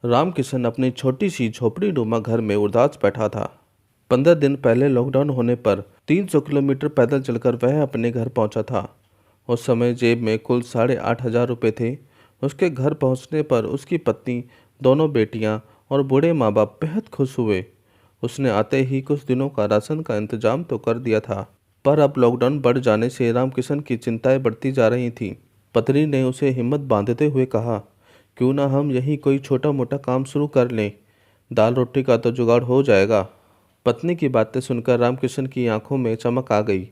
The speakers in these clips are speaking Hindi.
रामकिशन अपनी छोटी सी झोपड़ी नुमा घर में उदास बैठा था। 15 दिन पहले लॉकडाउन होने पर 300 किलोमीटर पैदल चलकर वह अपने घर पहुंचा था। उस समय जेब में कुल 8,500 रुपये थे। उसके घर पहुंचने पर उसकी पत्नी, दोनों बेटियां और बूढ़े माँ बाप बेहद खुश हुए। उसने आते ही कुछ दिनों का राशन का इंतजाम तो कर दिया था, पर अब लॉकडाउन बढ़ जाने से रामकिशन की चिंताएं बढ़ती जा रही थीं। पत्नी ने उसे हिम्मत बांधते हुए कहा, क्यों ना हम यहीं कोई छोटा मोटा काम शुरू कर लें, दाल रोटी का तो जुगाड़ हो जाएगा। पत्नी की बातें सुनकर रामकिशन की आंखों में चमक आ गई।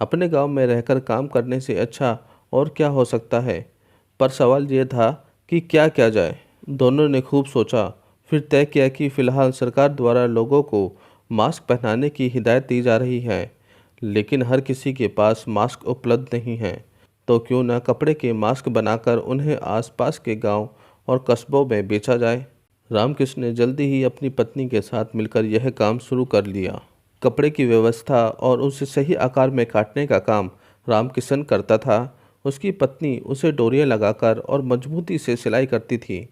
अपने गांव में रहकर काम करने से अच्छा और क्या हो सकता है, पर सवाल यह था कि क्या किया जाए। दोनों ने खूब सोचा, फिर तय किया कि फिलहाल सरकार द्वारा लोगों को मास्क पहनाने की हिदायत दी जा रही है, लेकिन हर किसी के पास मास्क उपलब्ध नहीं है। तो क्यों न कपड़े के मास्क बनाकर उन्हें आसपास के गांव और कस्बों में बेचा जाए। रामकृष्ण ने जल्दी ही अपनी पत्नी के साथ मिलकर यह काम शुरू कर लिया। कपड़े की व्यवस्था और उसे सही आकार में काटने का काम रामकिशन करता था। उसकी पत्नी उसे डोरियां लगाकर और मजबूती से सिलाई करती थी।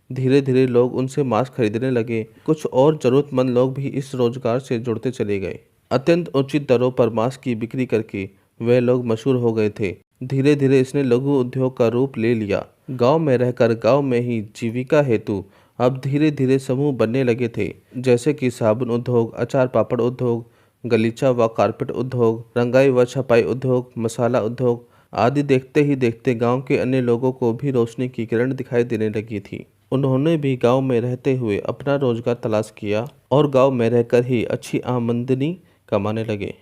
धीरे धीरे लोग उनसे मास्क खरीदने लगे। कुछ और जरूरतमंद लोग भी इस रोजगार से जुड़ते चले गए। अत्यंत उचित दरों पर मास्क की बिक्री करके वे लोग मशहूर हो गए थे। धीरे धीरे इसने लघु उद्योग का रूप ले लिया। गांव में रहकर गांव में ही जीविका हेतु अब धीरे धीरे समूह बनने लगे थे, जैसे कि साबुन उद्योग, अचार पापड़ उद्योग, गलीचा व कारपेट उद्योग, रंगाई व छपाई उद्योग, मसाला उद्योग आदि। देखते ही देखते गांव के अन्य लोगों को भी रोशनी की किरण दिखाई देने लगी थी। उन्होंने भी गांव में रहते हुए अपना रोजगार तलाश किया और गांव में रहकर ही अच्छी आमदनी कमाने लगे।